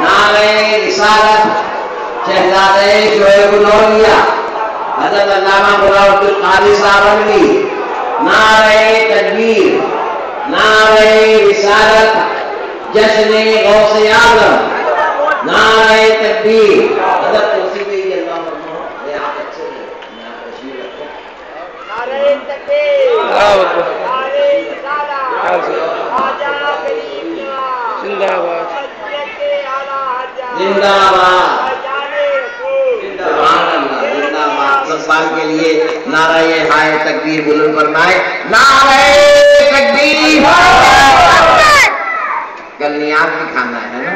نعرہ رسالت شہزادہ شعیب نوریہ حضرت علامہ غلام عبد القادر صاحب عمری، نعرہ تکبیر، نعرہ رسالت جشن غوث اعظم، نعرہ تکبیر۔ حضرت توصیف ہی اللہ فرماؤ لیاقت سے یہاں تشریف رکھو۔ نعرہ تکبیر، نعرہ رسالت، خواجہ غریب نواز زندہ باد، زندہ باد، سبحان اللہ، زندہ باد۔ سال کے لیے نعرہ ہائے تکبیر بلند فرمائے، نعرہ تکبیر۔ کل نیاز بھی کھانا ہے نا،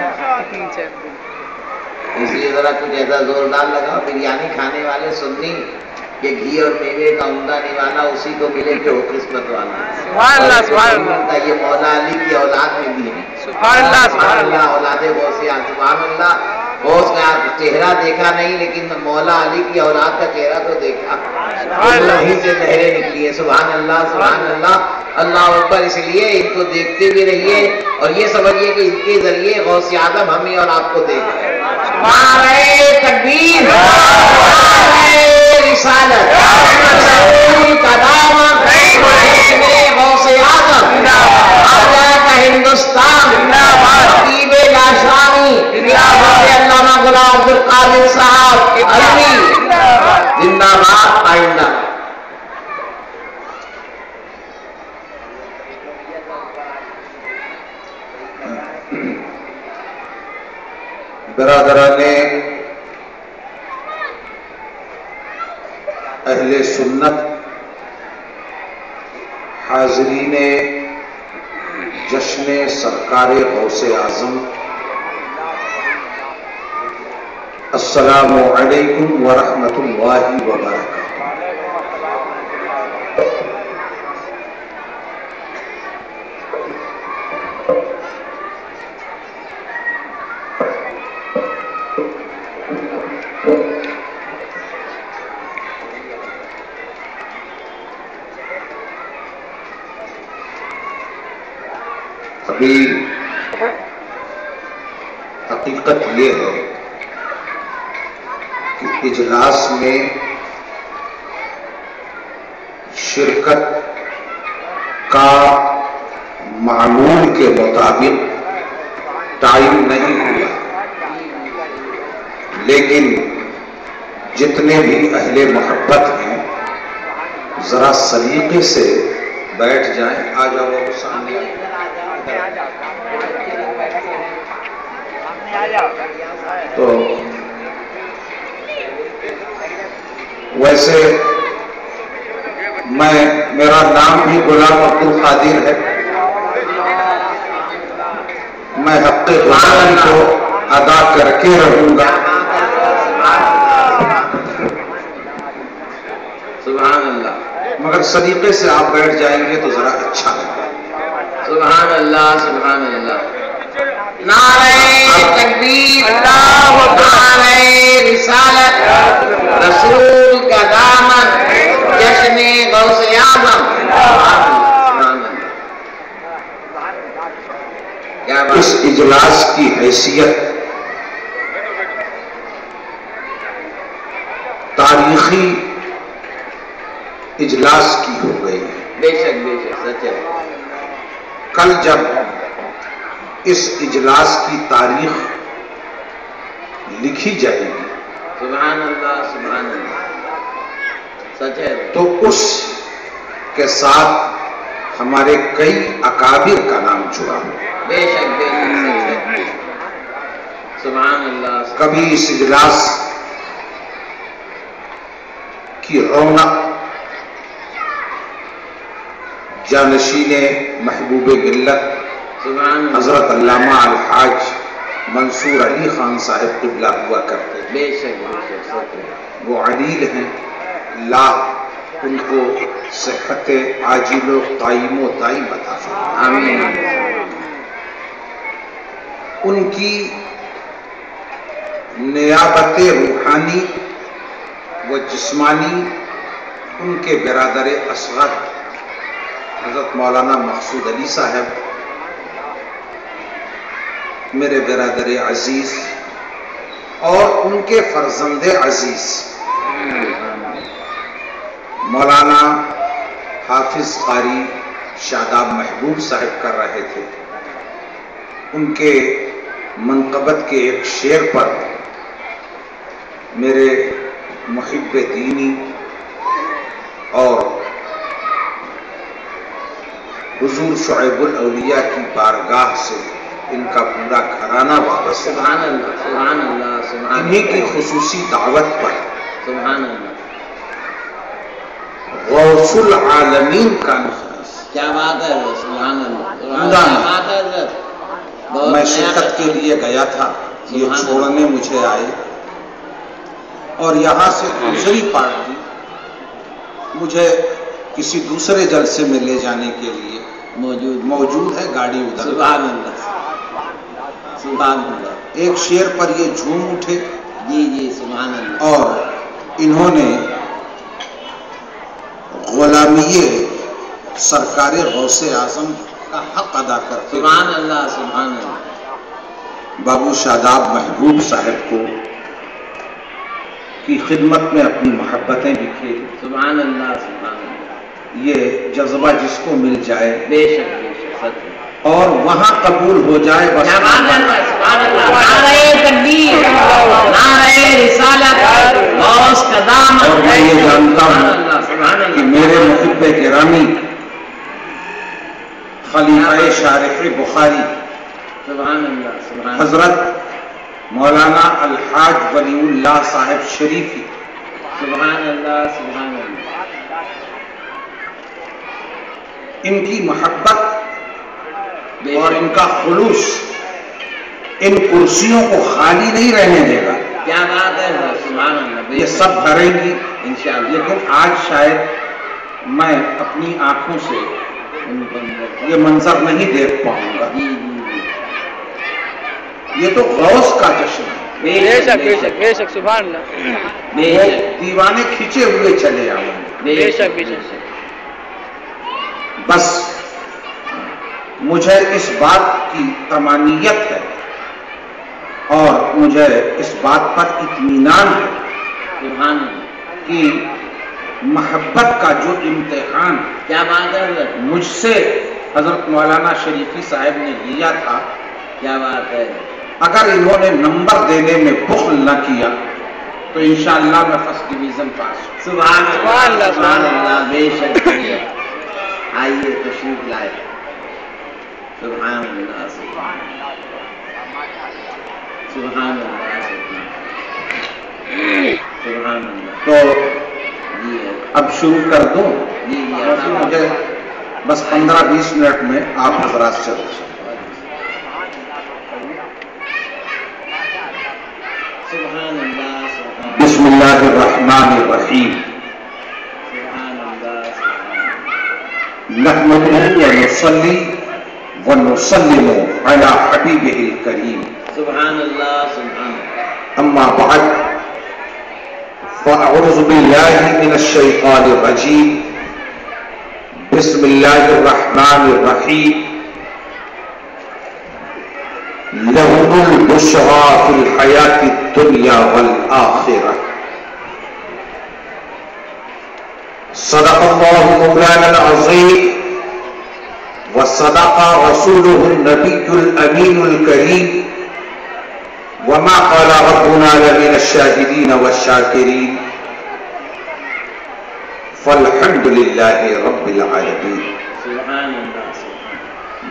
اس لیے ذرا کچھ ایسا زوردار لگا۔ بریانی کھانے والے سنی کہ گھی اور میوے کا عمدہ نوالا اسی کو ملے کہ وہ قسمت والا۔ سبحان اللہ، سبحان اللہ، یہ مولا علی کی اولاد میں بھی ہے۔ سبحان اللہ، سبحان اللہ، اولاد غوث اعظم، سبحان اللہ۔ غوث کا چہرہ دیکھا نہیں لیکن مولا علی کی اولاد کا چہرہ تو دیکھا، وہیں سے نہریں نکلی ہے۔ سبحان اللہ، سبحان اللہ، اللہ اکبر۔ اس لیے ان کو دیکھتے بھی رہیے اور یہ سمجھیے کہ ان کے ذریعے غوث اعظم ہمیں اور آپ کو دیکھ رہے ہیں۔ نعرہ تکبیر، نعرہ رسالت، رسول کا دامن، جشن غوث اعظم، آزاد کا ہندوستان، خطیب لاشانی، علامہ غلام عبد القادر صاحب عمری، زندہ باد، آئندہ۔ برادران اہل سنت، حاضرین جشن سرکار غوث اعظم، السلام علیکم ورحمۃ اللہ وبرکاتہ۔ ابھی حقیقت یہ ہے کہ اجلاس میں شرکت کا معمول کے مطابق ٹائم نہیں ہوا، لیکن جتنے بھی اہل محبت ہیں ذرا سلیقے سے بیٹھ جائیں۔ آ جاؤ سامنے، تو ویسے میرا نام بھی غلام عبد القادر ہے، میں حق غلامی کو ادا کر کے رہوں گا۔ سبحان اللہ، مگر سلیقے سے آپ بیٹھ جائیں گے تو ذرا اچھا لگے۔ سبحان اللہ، سبحان اللہ۔ نعرہ تکبیر، نعرہ رسالت، رسول کا دامن، جشن غوث اعظم۔ اس اجلاس کی حیثیت تاریخی اجلاس کی ہو گئی ہے۔ بے شک، بے شک، سچ ہے۔ کل جب اس اجلاس کی تاریخ لکھی جائے گی سبحان اللہ، سبحان اللہ، سچ ہے، تو اس کے ساتھ ہمارے کئی اکابر کا نام جڑا ہو۔ بے شک، بے شک، سچ ہے، سبحان اللہ۔ کبھی اس اجلاس کی رونق جانشین محبوب ملت حضرت علامہ الحاج منصور علی خان صاحب قبلہ ہوا کرتے ہیں۔ بے شک، بے شک، سچ ہے۔ وہ علیل ہیں، اللہ ان کو صحت عاجل و قائم و دائم عطا فرمائے۔ آمین۔ ان کی نیابت روحانی و جسمانی ان کے برادر اصغر حضرت مولانا مقصود علی صاحب میرے برادر عزیز اور ان کے فرزند عزیز مولانا حافظ قاری شاداب محبوب صاحب کر رہے تھے، ان کے منقبت کے ایک شعر پر میرے محب دینی اور حضور شعیب الاولیاء کی بارگاہ سے ان کا پورا گھرانہ واپس، سبحان اللہ سبحان اللہ سبحان انہی کی خصوصی دعوت پر سبحان اللہ، غوث العالمین کانفرنس کیا بات ہے، سبحان اللہ پورا کیا بات ہے، بہت میں نیا شرکت کے لیے گیا تھا، یہ سبحان چھوڑنے مجھے آئے اور یہاں سے دوسری پارٹی مجھے کسی دوسرے جلسے میں لے جانے کے لیے موجود ہے، گاڑی ادھر۔ سبحان اللہ سبحان اللہ، ایک شعر پر یہ جھوم اٹھے جی جی سبحان اللہ، اور انہوں نے غلامی سرکار غوث اعظم کا حق ادا کرتے سبحان اللہ سبحان اللہ، بابو شاداب محبوب صاحب کو کی خدمت میں اپنی محبتیں بکھیری۔ سبحان اللہ سبحان اللہ، یہ جذبہ جس کو مل جائے بے شک سچ ہے، اور وہاں قبول ہو جائے بس، سبحان اللہ سبحان اللہ، نعرہ تکبیر، نعرہ رسالت، غوث کا دامن، اور میں یہ جانتا سبحان ہوں اللہ سبحان کہ اللہ، میرے محب گرامی خلیفہ شارح بخاری سبحان اللہ سبحان اللہ، حضرت مولانا الحاج ولی اللہ صاحب شریفی سبحان اللہ سبحان اللہ، ان کی محبت بے اور شک، ان کا خلوص ان کرسیوں کو خالی نہیں رہنے دے گا، کیا بات ہے، سبحان اللہ، بے یہ شک، سب بھریں گی انشاءاللہ، لیکن آج شاید میں اپنی آنکھوں سے ان پر- یہ منظر نہیں دیکھ پاؤں گا۔ جی جی جی، یہ تو غوث کا جشن ہے، بے شک بے شک بے شک سبحان اللہ، بے وہ شک دیوانے کھینچے ہوئے چلے آئیں گے۔ بے شک بے شک، بس مجھے اس بات کی تمانیت ہے اور مجھے اس بات پر اطمینان ہے سبحان اللہ، کہ محبت کا جو امتحان کیا بات ہے حضرت، مجھ سے حضرت مولانا شریفی صاحب نے لیا تھا، کیا بات ہے، اگر انہوں نے نمبر دینے میں بخل نہ کیا تو انشاءاللہ میں فرسٹ ڈویژن پاس ہوں۔ سبحان سبحان اللہ اللہ، سبحان اللہ، بے شک بے شک، آئیے تشریف لائے، سبحان اللہ سبحان اللہ سبحان اللہ سبحان اللہ، تو جی اب شروع کر دوں، جی جی، کیونکہ مجھے بس 15-20 منٹ میں آپ حضرات سے سبحان اللہ سبحان بسم اللہ الرحمن الرحیم سبحان اللہ سبحان نحمده ونصلی ونسلم علی حبیبہ الکریم، سبحان اللہ سبحان اللہ، اما بعد فاعوذ باللہ من الشیطان الرجیم، بسم اللہ الرحمن الرحیم، لهم البشرى في الحياة الدنيا والآخرة، صدق الله مولانا العظيم وصدق رسوله النبي الأمين الكريم، وما قال ربنا لمن الشاهدين والشاكرين، فالحمد لله رب العالمين۔ سبحان اللہ سبحان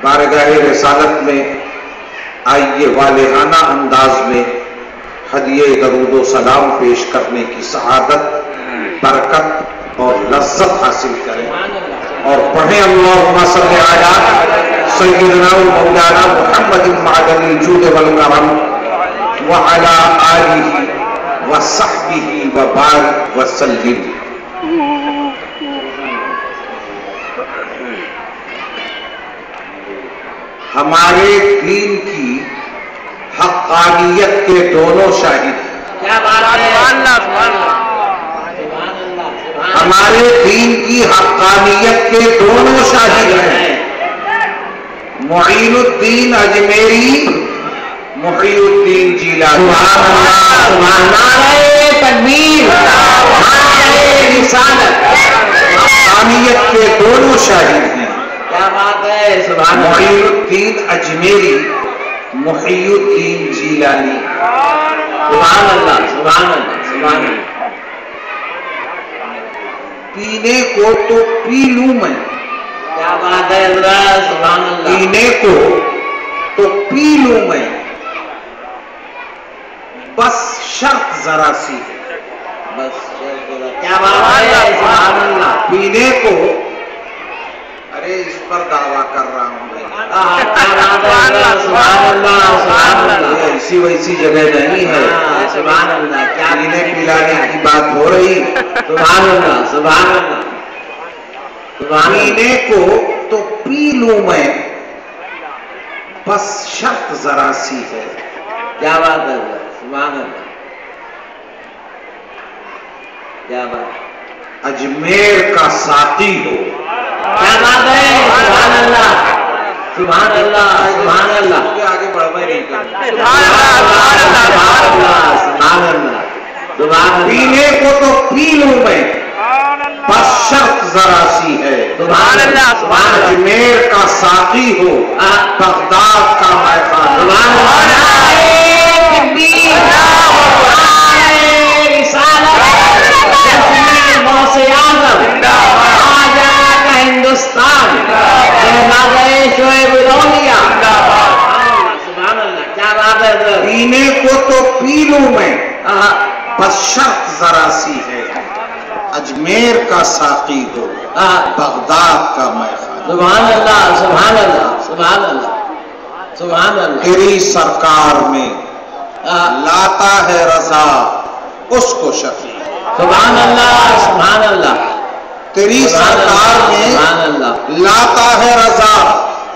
بارگاہ رسالت میں آئیے والہانہ انداز میں ہدیہ درود و سلام پیش کرنے کی سعادت، برکت اور لذت حاصل کریں اور پڑھیں اللہم صلی علی سیدنا و مولانا محمد معدن الجود والکرم وعلی آلہ وصحبہ وبارک وسلم۔ ہمارے دین کی حقانیت کے دونوں شاہد ہیں، کیا بات ہے، سبحان اللہ سبحان اللہ، سبحان اللہ سبحان ہمارے دین کی حقانیت کے دونوں شاہد ہیں، معین الدین اجمیری محی الدین جیلانی، نعرہ تکبیر، نعرہ رسالت، حقانیت کے دونوں شاہد ہیں۔ کیا بات ہے، سبحان محی اللہ، الدین اجمیری، محی الدین جیلانی۔ سبحان اللہ، سبحان اللہ، سبحان اللہ، پینے کو تو پی لوں میں، کیا بات ہے حضرت، سبحان اللہ، پینے کو تو پی لوں میں، بس شرط ذرا سی ہے۔ بس کیا بات ہے، سبحان اللہ، پینے کو، ارے اس پر دعویٰ کر رہا ہوں بھائی، سبحان اللہ، سبحان اللہ، یہ ایسی ویسی جگہ نہیں ہے، سبحان اللہ، کیا پینے پلانے کی بات ہو رہی۔ سبحان اللہ، سبحان اللہ، سبحان اللہ، پینے کو تو پی لوں میں، بس شرط ذرا سی ہے۔ کیا بات ہے، سبحان اللہ، کیا بات، اجمیر کا ساقی ہو، کیا بات ہے، سبحان اللہ، سبحان اللہ، سبحان اللہ، مجھے آگے بڑھنا ہی نہیں کرنا۔ سبحان اللہ، سبحان اللہ، سبحان اللہ، سبحان اللہ، پینے کو تو پی لوں میں، بس شرط ذرا سی ہے۔ سبحان اللہ، سبحان اللہ، اجمیر کا ساقی ہو، بغداد کا میخانہ۔ سبحان اللہ، تکبیر، ہندوستان، شعیب الاولیاء، سبحان اللہ، کیا بات ہے، پینے کو تو پی لوں میں، بس شرط ذرا سی ہے، اجمیر کا ساقی ہو، بغداد کا میخانہ۔ سبحان اللہ، سبحان اللہ، سبحان اللہ، سبحان اللہ، تیری سرکار میں لاتا ہے رضا اس کو شفیع، سبحان اللہ، سبحان اللہ، تیری سرکار میں سبحان اللہ، لاتا ہے رضا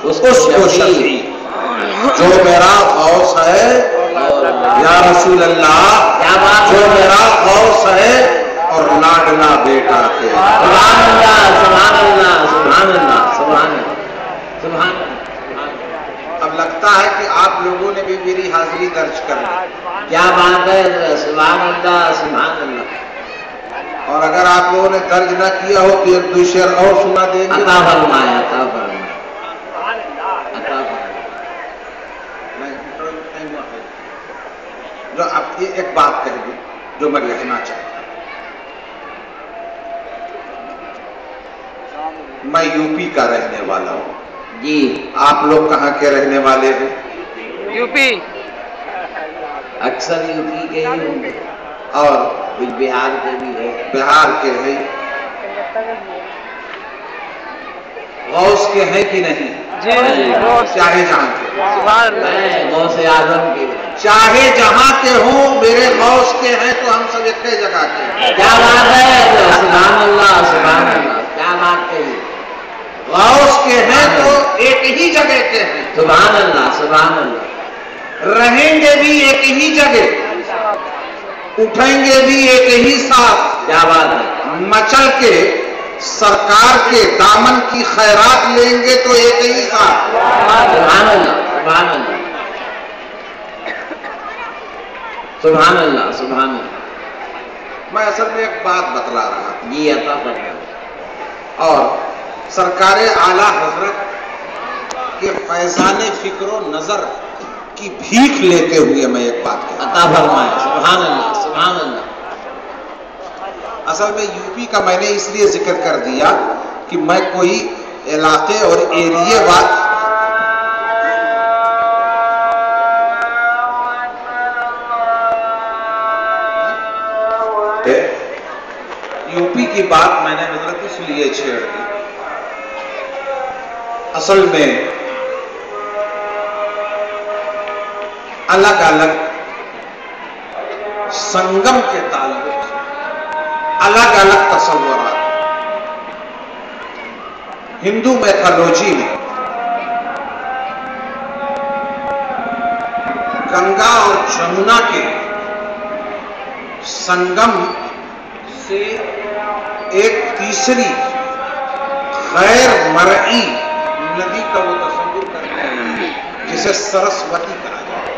اس کو شفیع، جو میرا غوث ہے یا رسول اللہ، کیا بات جو ہے، میرا غوث ہے اور لاڈلا بیٹا ہے۔ سبحان اللہ، سبحان اللہ، سبحان اللہ، سبحان اللہ، سبحان اللہ، اب لگتا ہے کہ آپ لوگوں نے بھی میری حاضری درج کر لی، کیا بات ہے، سبحان اللہ، سبحان اللہ، اور اگر آپ لوگوں نے درج نہ کیا ہو تو ایک دو شعر اور سنا دیں گے۔ عطا فرمائے، عطا فرمائے، عطا فرمائے، جو اب یہ ایک بات کہہ دوں جو میں لکھنا چاہتا ہوں، میں یو پی کا رہنے والا ہوں، جی، آپ لوگ کہاں کے رہنے والے ہیں؟ یو پی، اکثر یو پی کے ہی ہوں گے، اور کچھ بہار کے بھی ہے، بہار کے ہیں، غوث کے ہیں کہ نہیں؟ جی بہت چاہے جہاں کے، سبحان اللہ، میں غوث اعظم کے، چاہے جہاں کے ہوں، میرے غوث کے ہیں تو ہم سب ایک جگہ کے ہیں۔ کیا بات ہے، سبحان اللہ، سبحان اللہ، کیا بات ہے، غوث کے ہیں تو ایک ہی جگہ کے ہیں، سبحان اللہ، سبحان اللہ، رہیں گے بھی ایک ہی جگہ، اٹھیں گے بھی ایک ہی ساتھ، کیا بات ہے، مچل کے سرکار کے دامن کی خیرات لیں گے تو ایک ہی ساتھ۔ سبحان اللہ، سبحان اللہ، سبحان اللہ، سبحان اللہ، میں اصل میں ایک بات بتلا رہا تھا، جی، عطا فرمائے، اور سرکار اعلیٰ حضرت کے فیضان فکر و نظر کی بھیک لیتے ہوئے میں ایک بات کہتا ہوں۔ عطا فرمائے، سبحان اللہ، سبحان اللہ، اصل میں یو پی کا میں نے اس لیے ذکر کر دیا کہ میں کوئی علاقے اور ایریے بات یو پی کی بات میں نے حضرت اس لیے چھیڑ دی، اصل میں الگ الگ سنگم کے تعلق سے الگ الگ تصورات، ہندو میتھالوجی میں گنگا اور جمنا کے سنگم سے ایک تیسری غیر مرئی ندی کا وہ تصور کرتے ہیں جسے سرسوتی کہا جاتا ہے۔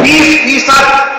20%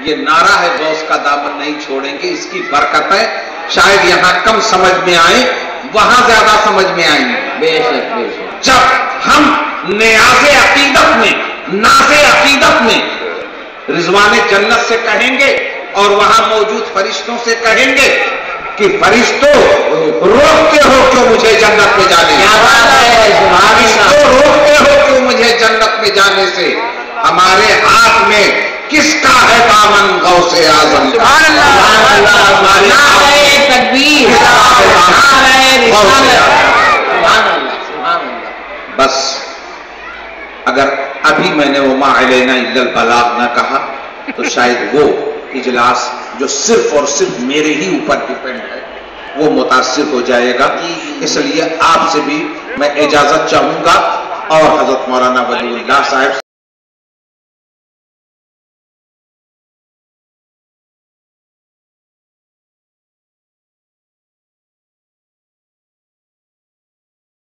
یہ نعرہ ہے غوث کا دامن نہیں چھوڑیں گے، اس کی برکت ہے، شاید یہاں کم سمجھ میں آئے، وہاں زیادہ سمجھ میں آئیں گے۔ بے شک بے شک۔ جب ہم نیاز عقیدت میں، ناز عقیدت میں رضوان جنت سے کہیں گے اور وہاں موجود فرشتوں سے کہیں گے کہ فرشتوں روکتے ہو کیوں مجھے جنت میں جانے سے، فرشتوں روکتے ہو کیوں مجھے جنت میں جانے سے، ہمارے ہاتھ میں کس کا ہے دامن غوث اعظم کا؟ سبحان اللہ، نعرہ تکبیر، نعرہ رسالت، سبحان اللہ سبحان اللہ۔ بس اگر ابھی میں نے وما علینا الا البلاغ نہ کہا تو شاید وہ اجلاس جو صرف اور صرف میرے ہی اوپر ڈیپینڈ ہے وہ متاثر ہو جائے گا، اس لیے آپ سے بھی میں اجازت چاہوں گا اور حضرت مولانا ولی اللہ صاحب